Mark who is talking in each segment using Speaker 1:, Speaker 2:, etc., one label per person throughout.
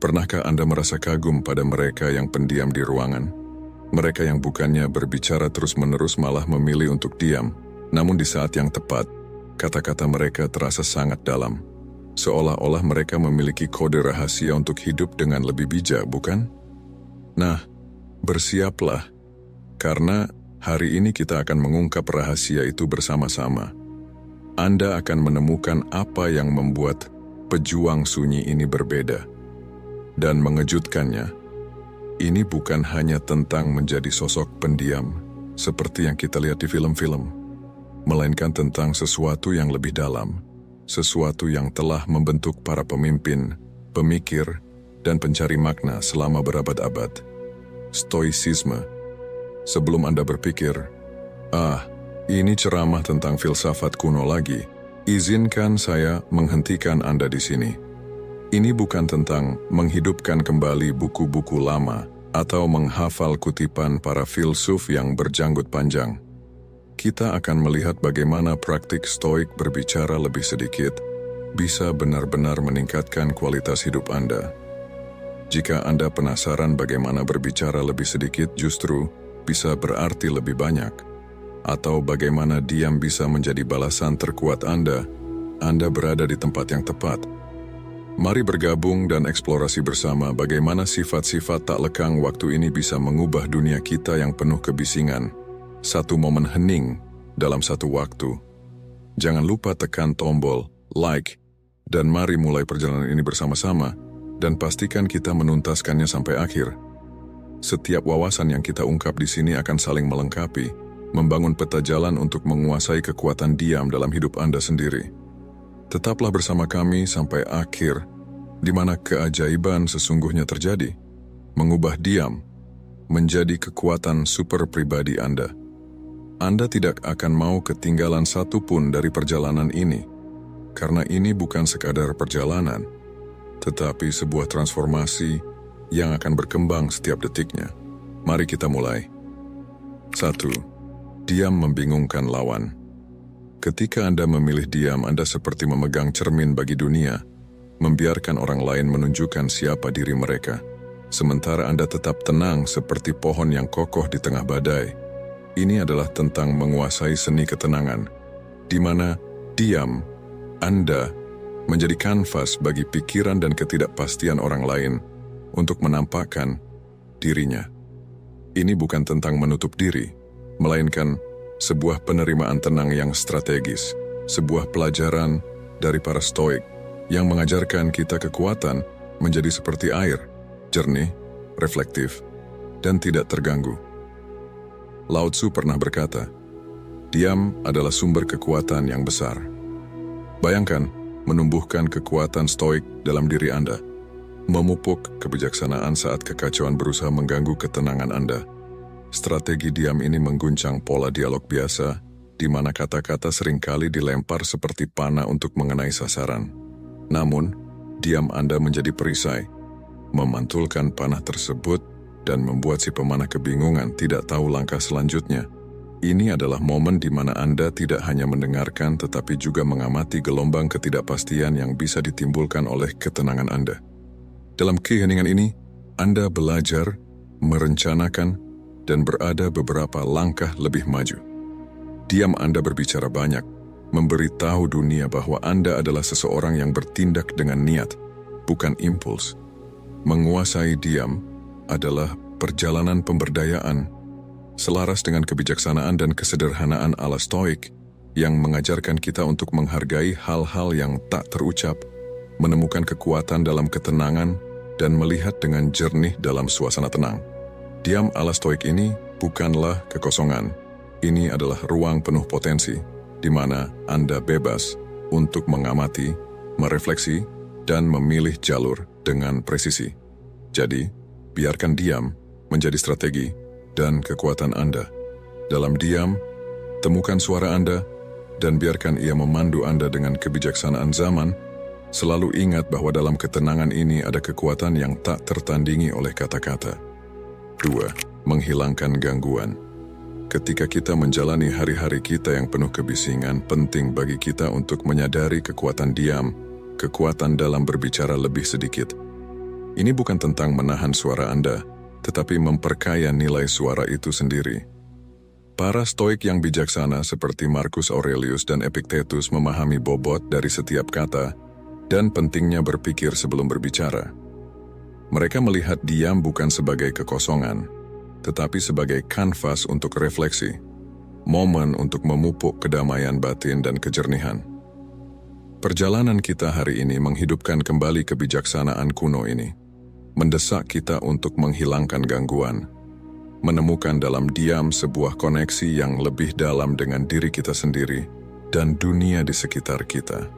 Speaker 1: Pernahkah Anda merasa kagum pada mereka yang pendiam di ruangan? Mereka yang bukannya berbicara terus-menerus malah memilih untuk diam, namun di saat yang tepat, kata-kata mereka terasa sangat dalam. Seolah-olah mereka memiliki kode rahasia untuk hidup dengan lebih bijak, bukan? Nah, bersiaplah, karena hari ini kita akan mengungkap rahasia itu bersama-sama. Anda akan menemukan apa yang membuat pejuang sunyi ini berbeda. Dan mengejutkannya, ini bukan hanya tentang menjadi sosok pendiam seperti yang kita lihat di film-film, melainkan tentang sesuatu yang lebih dalam, sesuatu yang telah membentuk para pemimpin, pemikir, dan pencari makna selama berabad-abad. Stoicisme. Sebelum Anda berpikir, ini ceramah tentang filsafat kuno lagi, izinkan saya menghentikan Anda di sini. Ini bukan tentang menghidupkan kembali buku-buku lama atau menghafal kutipan para filsuf yang berjanggut panjang. Kita akan melihat bagaimana praktik stoik berbicara lebih sedikit bisa benar-benar meningkatkan kualitas hidup Anda. Jika Anda penasaran bagaimana berbicara lebih sedikit justru bisa berarti lebih banyak, atau bagaimana diam bisa menjadi balasan terkuat Anda berada di tempat yang tepat. Mari bergabung dan eksplorasi bersama bagaimana sifat-sifat tak lekang waktu ini bisa mengubah dunia kita yang penuh kebisingan. Satu momen hening dalam satu waktu. Jangan lupa tekan tombol like dan mari mulai perjalanan ini bersama-sama dan pastikan kita menuntaskannya sampai akhir. Setiap wawasan yang kita ungkap di sini akan saling melengkapi, membangun peta jalan untuk menguasai kekuatan diam dalam hidup Anda sendiri. Tetaplah bersama kami sampai akhir, di mana keajaiban sesungguhnya terjadi, mengubah diam menjadi kekuatan super pribadi Anda. Anda tidak akan mau ketinggalan satu pun dari perjalanan ini, karena ini bukan sekadar perjalanan, tetapi sebuah transformasi yang akan berkembang setiap detiknya. Mari kita mulai. 1. Diam membingungkan lawan. Ketika Anda memilih diam, Anda seperti memegang cermin bagi dunia, membiarkan orang lain menunjukkan siapa diri mereka. Sementara Anda tetap tenang seperti pohon yang kokoh di tengah badai. Ini adalah tentang menguasai seni ketenangan, di mana diam Anda menjadi kanvas bagi pikiran dan ketidakpastian orang lain untuk menampakkan dirinya. Ini bukan tentang menutup diri, melainkan sebuah penerimaan tenang yang strategis, sebuah pelajaran dari para stoik yang mengajarkan kita kekuatan menjadi seperti air, jernih, reflektif, dan tidak terganggu. Lao Tzu pernah berkata, diam adalah sumber kekuatan yang besar. Bayangkan menumbuhkan kekuatan stoik dalam diri Anda, memupuk kebijaksanaan saat kekacauan berusaha mengganggu ketenangan Anda. Strategi diam ini mengguncang pola dialog biasa, di mana kata-kata seringkali dilempar seperti panah untuk mengenai sasaran. Namun, diam Anda menjadi perisai, memantulkan panah tersebut, dan membuat si pemanah kebingungan tidak tahu langkah selanjutnya. Ini adalah momen di mana Anda tidak hanya mendengarkan tetapi juga mengamati gelombang ketidakpastian yang bisa ditimbulkan oleh ketenangan Anda. Dalam keheningan ini, Anda belajar, merencanakan, dan berada beberapa langkah lebih maju. Diam Anda berbicara banyak, memberitahu dunia bahwa Anda adalah seseorang yang bertindak dengan niat, bukan impuls. Menguasai diam adalah perjalanan pemberdayaan, selaras dengan kebijaksanaan dan kesederhanaan ala stoik, yang mengajarkan kita untuk menghargai hal-hal yang tak terucap, menemukan kekuatan dalam ketenangan, dan melihat dengan jernih dalam suasana tenang. Diam ala stoik ini bukanlah kekosongan. Ini adalah ruang penuh potensi, di mana Anda bebas untuk mengamati, merefleksi, dan memilih jalur dengan presisi. Jadi, biarkan diam menjadi strategi dan kekuatan Anda. Dalam diam, temukan suara Anda, dan biarkan ia memandu Anda dengan kebijaksanaan zaman. Selalu ingat bahwa dalam ketenangan ini ada kekuatan yang tak tertandingi oleh kata-kata. 2. Menghilangkan gangguan. Ketika kita menjalani hari-hari kita yang penuh kebisingan, penting bagi kita untuk menyadari kekuatan diam, kekuatan dalam berbicara lebih sedikit. Ini bukan tentang menahan suara Anda, tetapi memperkaya nilai suara itu sendiri. Para Stoik yang bijaksana seperti Marcus Aurelius dan Epictetus memahami bobot dari setiap kata dan pentingnya berpikir sebelum berbicara. Mereka melihat diam bukan sebagai kekosongan, tetapi sebagai kanvas untuk refleksi, momen untuk memupuk kedamaian batin dan kejernihan. Perjalanan kita hari ini menghidupkan kembali kebijaksanaan kuno ini, mendesak kita untuk menghilangkan gangguan, menemukan dalam diam sebuah koneksi yang lebih dalam dengan diri kita sendiri dan dunia di sekitar kita.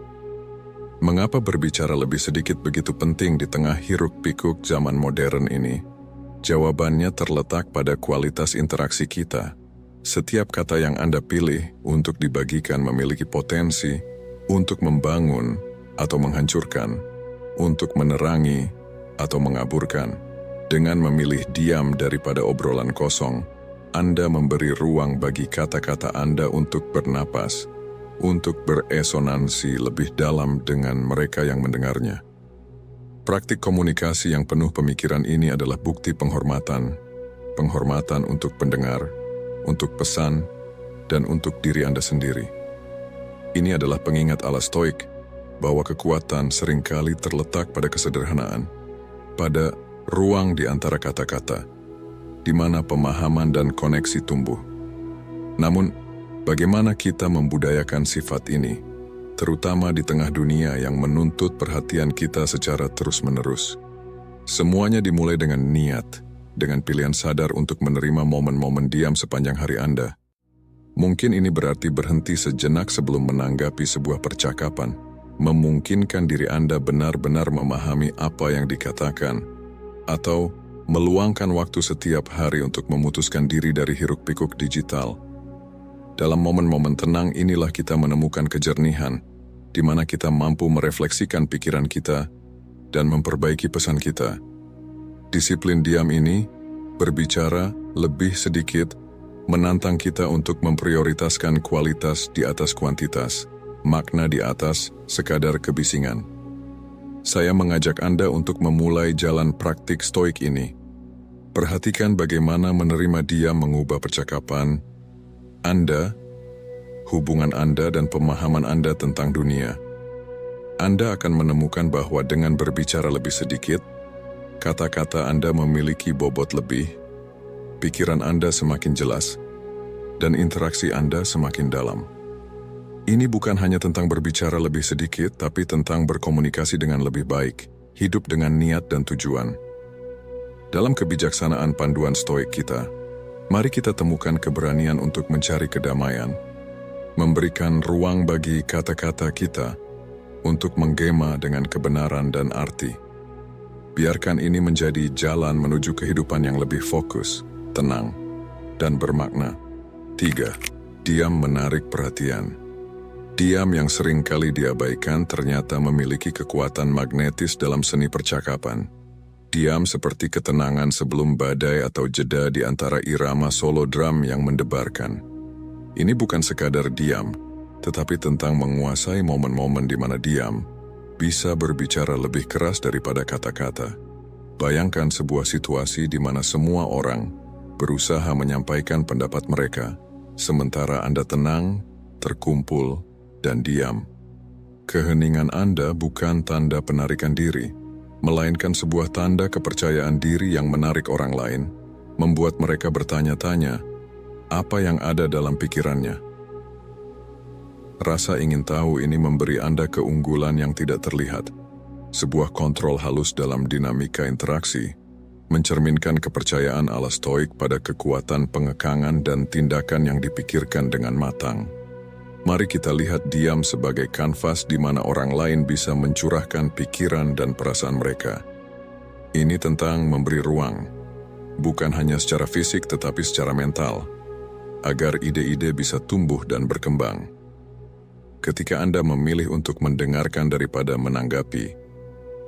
Speaker 1: Mengapa berbicara lebih sedikit begitu penting di tengah hiruk-pikuk zaman modern ini? Jawabannya terletak pada kualitas interaksi kita. Setiap kata yang Anda pilih untuk dibagikan memiliki potensi untuk membangun atau menghancurkan, untuk menerangi atau mengaburkan. Dengan memilih diam daripada obrolan kosong, Anda memberi ruang bagi kata-kata Anda untuk bernapas, untuk beresonansi lebih dalam dengan mereka yang mendengarnya. Praktik komunikasi yang penuh pemikiran ini adalah bukti penghormatan untuk pendengar, untuk pesan, dan untuk diri Anda sendiri. Ini adalah pengingat ala Stoik bahwa kekuatan seringkali terletak pada kesederhanaan, pada ruang di antara kata-kata, di mana pemahaman dan koneksi tumbuh. Namun, bagaimana kita membudayakan sifat ini, terutama di tengah dunia yang menuntut perhatian kita secara terus-menerus? Semuanya dimulai dengan niat, dengan pilihan sadar untuk menerima momen-momen diam sepanjang hari Anda. Mungkin ini berarti berhenti sejenak sebelum menanggapi sebuah percakapan, memungkinkan diri Anda benar-benar memahami apa yang dikatakan, atau meluangkan waktu setiap hari untuk memutuskan diri dari hiruk-pikuk digital. Dalam momen-momen tenang inilah kita menemukan kejernihan, di mana kita mampu merefleksikan pikiran kita dan memperbaiki pesan kita. Disiplin diam ini, berbicara lebih sedikit, menantang kita untuk memprioritaskan kualitas di atas kuantitas, makna di atas sekadar kebisingan. Saya mengajak Anda untuk memulai jalan praktik Stoik ini. Perhatikan bagaimana menerima diam mengubah percakapan Anda, hubungan Anda, dan pemahaman Anda tentang dunia. Anda akan menemukan bahwa dengan berbicara lebih sedikit, kata-kata Anda memiliki bobot lebih, pikiran Anda semakin jelas, dan interaksi Anda semakin dalam. Ini bukan hanya tentang berbicara lebih sedikit, tapi tentang berkomunikasi dengan lebih baik, hidup dengan niat dan tujuan. Dalam kebijaksanaan panduan Stoik kita, mari kita temukan keberanian untuk mencari kedamaian, memberikan ruang bagi kata-kata kita untuk menggema dengan kebenaran dan arti. Biarkan ini menjadi jalan menuju kehidupan yang lebih fokus, tenang, dan bermakna. 3. Diam menarik perhatian. Diam yang sering kali diabaikan ternyata memiliki kekuatan magnetis dalam seni percakapan. Diam seperti ketenangan sebelum badai atau jeda di antara irama solo drum yang mendebarkan. Ini bukan sekadar diam, tetapi tentang menguasai momen-momen di mana diam bisa berbicara lebih keras daripada kata-kata. Bayangkan sebuah situasi di mana semua orang berusaha menyampaikan pendapat mereka, sementara Anda tenang, terkumpul, dan diam. Keheningan Anda bukan tanda penarikan diri, melainkan sebuah tanda kepercayaan diri yang menarik orang lain, membuat mereka bertanya-tanya apa yang ada dalam pikirannya. Rasa ingin tahu ini memberi Anda keunggulan yang tidak terlihat, sebuah kontrol halus dalam dinamika interaksi, mencerminkan kepercayaan ala Stoik pada kekuatan pengekangan dan tindakan yang dipikirkan dengan matang. Mari kita lihat diam sebagai kanvas di mana orang lain bisa mencurahkan pikiran dan perasaan mereka. Ini tentang memberi ruang, bukan hanya secara fisik tetapi secara mental, agar ide-ide bisa tumbuh dan berkembang. Ketika Anda memilih untuk mendengarkan daripada menanggapi,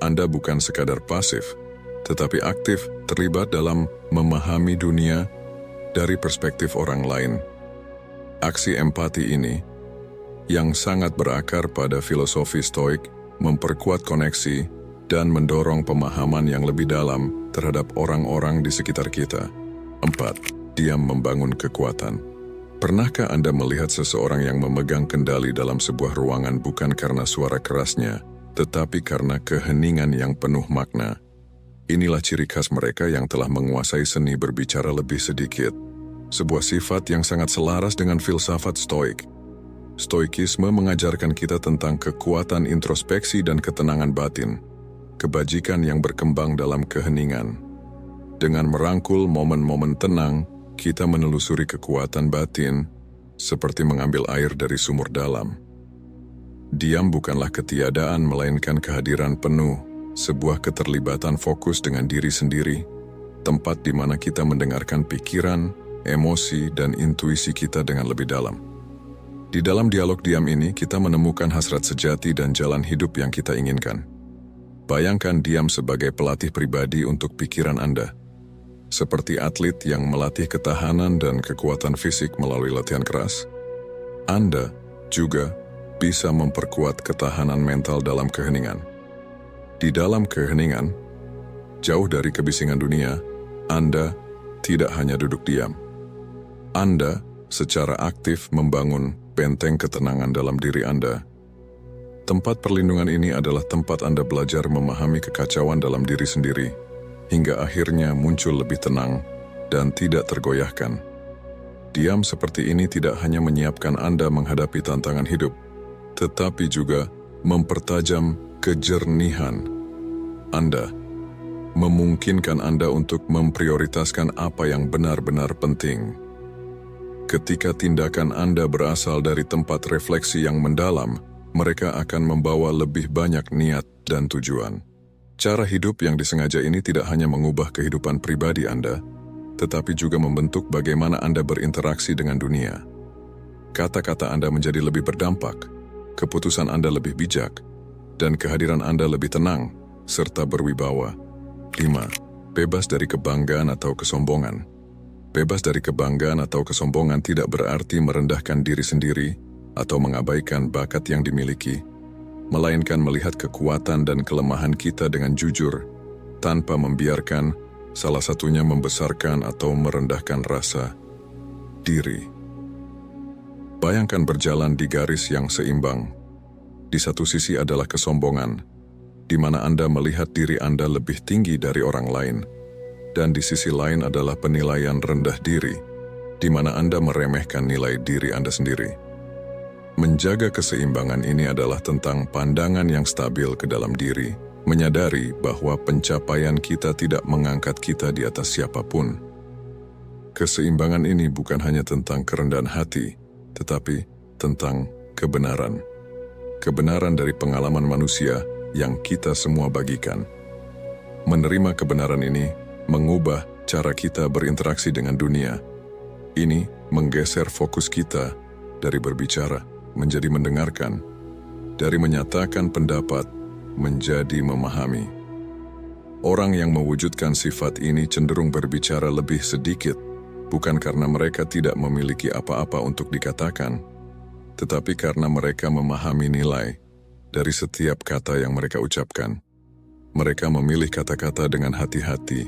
Speaker 1: Anda bukan sekadar pasif, tetapi aktif terlibat dalam memahami dunia dari perspektif orang lain. Aksi empati ini, yang sangat berakar pada filosofi Stoik, memperkuat koneksi dan mendorong pemahaman yang lebih dalam terhadap orang-orang di sekitar kita. 4. Diam membangun kekuatan. Pernahkah Anda melihat seseorang yang memegang kendali dalam sebuah ruangan bukan karena suara kerasnya, tetapi karena keheningan yang penuh makna? Inilah ciri khas mereka yang telah menguasai seni berbicara lebih sedikit. Sebuah sifat yang sangat selaras dengan filsafat Stoik. Stoikisme mengajarkan kita tentang kekuatan introspeksi dan ketenangan batin, kebajikan yang berkembang dalam keheningan. Dengan merangkul momen-momen tenang, kita menelusuri kekuatan batin, seperti mengambil air dari sumur dalam. Diam bukanlah ketiadaan, melainkan kehadiran penuh, sebuah keterlibatan fokus dengan diri sendiri, tempat di mana kita mendengarkan pikiran, emosi, dan intuisi kita dengan lebih dalam. Di dalam dialog diam ini, kita menemukan hasrat sejati dan jalan hidup yang kita inginkan. Bayangkan diam sebagai pelatih pribadi untuk pikiran Anda. Seperti atlet yang melatih ketahanan dan kekuatan fisik melalui latihan keras, Anda juga bisa memperkuat ketahanan mental dalam keheningan. Di dalam keheningan, jauh dari kebisingan dunia, Anda tidak hanya duduk diam. Anda secara aktif membangun benteng ketenangan dalam diri Anda. Tempat perlindungan ini adalah tempat Anda belajar memahami kekacauan dalam diri sendiri, hingga akhirnya muncul lebih tenang dan tidak tergoyahkan. Diam seperti ini tidak hanya menyiapkan Anda menghadapi tantangan hidup, tetapi juga mempertajam kejernihan Anda, memungkinkan Anda untuk memprioritaskan apa yang benar-benar penting. Ketika tindakan Anda berasal dari tempat refleksi yang mendalam, mereka akan membawa lebih banyak niat dan tujuan. Cara hidup yang disengaja ini tidak hanya mengubah kehidupan pribadi Anda, tetapi juga membentuk bagaimana Anda berinteraksi dengan dunia. Kata-kata Anda menjadi lebih berdampak, keputusan Anda lebih bijak, dan kehadiran Anda lebih tenang, serta berwibawa. 5. Bebas dari kebanggaan atau kesombongan. Bebas dari kebanggaan atau kesombongan tidak berarti merendahkan diri sendiri atau mengabaikan bakat yang dimiliki, melainkan melihat kekuatan dan kelemahan kita dengan jujur, tanpa membiarkan salah satunya membesarkan atau merendahkan rasa diri. Bayangkan berjalan di garis yang seimbang. Di satu sisi adalah kesombongan, di mana Anda melihat diri Anda lebih tinggi dari orang lain, dan di sisi lain adalah penilaian rendah diri, di mana Anda meremehkan nilai diri Anda sendiri. Menjaga keseimbangan ini adalah tentang pandangan yang stabil ke dalam diri, menyadari bahwa pencapaian kita tidak mengangkat kita di atas siapapun. Keseimbangan ini bukan hanya tentang kerendahan hati, tetapi tentang kebenaran. Kebenaran dari pengalaman manusia yang kita semua bagikan. Menerima kebenaran ini mengubah cara kita berinteraksi dengan dunia. Ini menggeser fokus kita dari berbicara menjadi mendengarkan, dari menyatakan pendapat menjadi memahami. Orang yang mewujudkan sifat ini cenderung berbicara lebih sedikit, bukan karena mereka tidak memiliki apa-apa untuk dikatakan, tetapi karena mereka memahami nilai dari setiap kata yang mereka ucapkan. Mereka memilih kata-kata dengan hati-hati,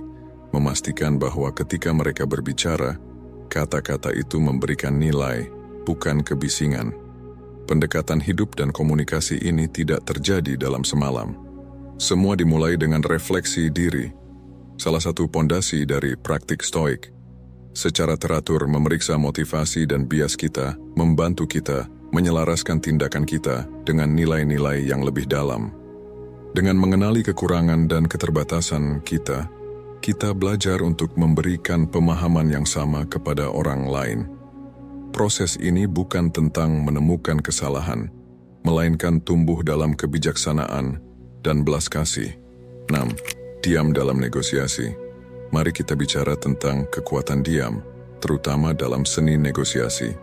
Speaker 1: memastikan bahwa ketika mereka berbicara, kata-kata itu memberikan nilai, bukan kebisingan. Pendekatan hidup dan komunikasi ini tidak terjadi dalam semalam. Semua dimulai dengan refleksi diri, salah satu pondasi dari praktik Stoik. Secara teratur memeriksa motivasi dan bias kita, membantu kita menyelaraskan tindakan kita dengan nilai-nilai yang lebih dalam. Dengan mengenali kekurangan dan keterbatasan kita, kita belajar untuk memberikan pemahaman yang sama kepada orang lain. Proses ini bukan tentang menemukan kesalahan, melainkan tumbuh dalam kebijaksanaan dan belas kasih. 6. Diam dalam negosiasi. Mari kita bicara tentang kekuatan diam, terutama dalam seni negosiasi.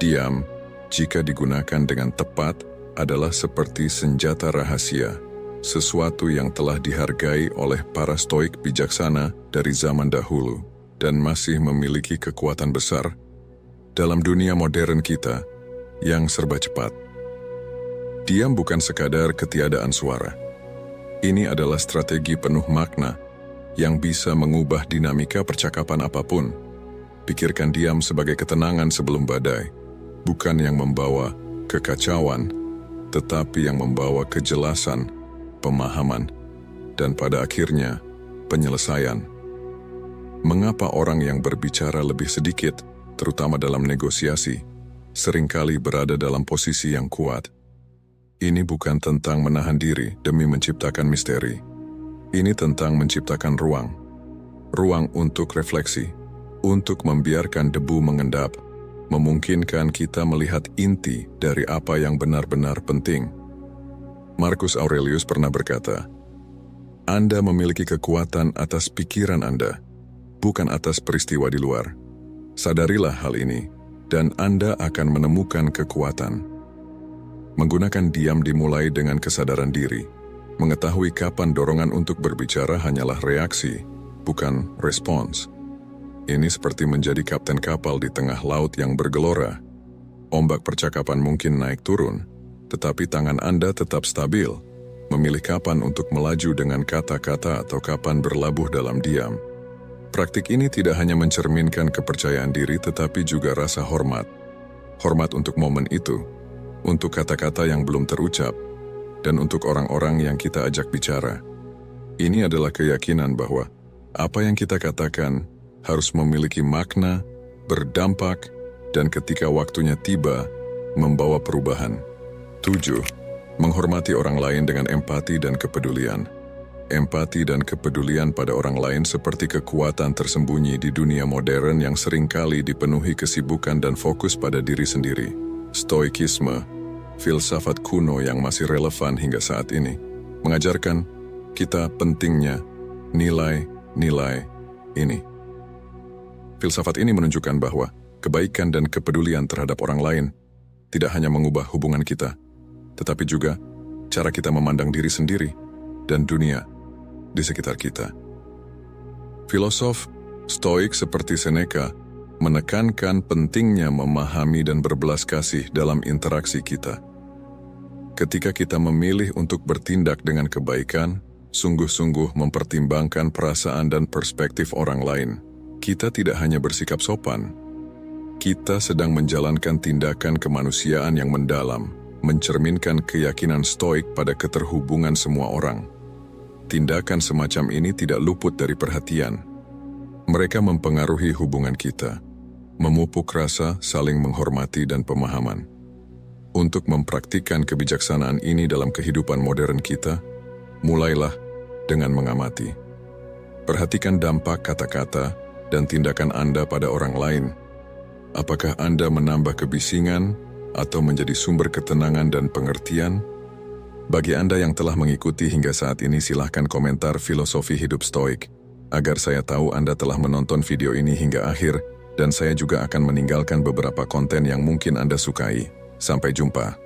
Speaker 1: Diam, jika digunakan dengan tepat, adalah seperti senjata rahasia, sesuatu yang telah dihargai oleh para stoik bijaksana dari zaman dahulu dan masih memiliki kekuatan besar dalam dunia modern kita yang serba cepat. Diam bukan sekadar ketiadaan suara. Ini adalah strategi penuh makna yang bisa mengubah dinamika percakapan apapun. Pikirkan diam sebagai ketenangan sebelum badai, bukan yang membawa kekacauan, tetapi yang membawa kejelasan, pemahaman, dan pada akhirnya penyelesaian. Mengapa orang yang berbicara lebih sedikit, terutama dalam negosiasi, seringkali berada dalam posisi yang kuat? Ini bukan tentang menahan diri demi menciptakan misteri. Ini tentang menciptakan ruang. Ruang untuk refleksi, untuk membiarkan debu mengendap, memungkinkan kita melihat inti dari apa yang benar-benar penting. Marcus Aurelius pernah berkata, Anda memiliki kekuatan atas pikiran Anda, bukan atas peristiwa di luar. Sadarilah hal ini, dan Anda akan menemukan kekuatan. Menggunakan diam dimulai dengan kesadaran diri. Mengetahui kapan dorongan untuk berbicara hanyalah reaksi, bukan respons. Ini seperti menjadi kapten kapal di tengah laut yang bergelora. Ombak percakapan mungkin naik turun, tetapi tangan Anda tetap stabil, memilih kapan untuk melaju dengan kata-kata atau kapan berlabuh dalam diam. Praktik ini tidak hanya mencerminkan kepercayaan diri tetapi juga rasa hormat. Hormat untuk momen itu, untuk kata-kata yang belum terucap, dan untuk orang-orang yang kita ajak bicara. Ini adalah keyakinan bahwa apa yang kita katakan harus memiliki makna, berdampak, dan ketika waktunya tiba, membawa perubahan. 7. Menghormati orang lain dengan empati dan kepedulian. Empati dan kepedulian pada orang lain seperti kekuatan tersembunyi di dunia modern yang seringkali dipenuhi kesibukan dan fokus pada diri sendiri. Stoikisme, filsafat kuno yang masih relevan hingga saat ini, mengajarkan kita pentingnya nilai-nilai ini. Filsafat ini menunjukkan bahwa kebaikan dan kepedulian terhadap orang lain tidak hanya mengubah hubungan kita, tetapi juga cara kita memandang diri sendiri dan dunia di sekitar kita. Filosof Stoik seperti Seneca menekankan pentingnya memahami dan berbelas kasih dalam interaksi kita. Ketika kita memilih untuk bertindak dengan kebaikan, sungguh-sungguh mempertimbangkan perasaan dan perspektif orang lain, kita tidak hanya bersikap sopan, kita sedang menjalankan tindakan kemanusiaan yang mendalam, mencerminkan keyakinan Stoik pada keterhubungan semua orang. Tindakan semacam ini tidak luput dari perhatian. Mereka mempengaruhi hubungan kita, memupuk rasa saling menghormati dan pemahaman. Untuk mempraktikkan kebijaksanaan ini dalam kehidupan modern kita, mulailah dengan mengamati. Perhatikan dampak kata-kata dan tindakan Anda pada orang lain. Apakah Anda menambah kebisingan atau menjadi sumber ketenangan dan pengertian? Bagi Anda yang telah mengikuti hingga saat ini, silahkan komentar filosofi hidup Stoik, agar saya tahu Anda telah menonton video ini hingga akhir, dan saya juga akan meninggalkan beberapa konten yang mungkin Anda sukai. Sampai jumpa.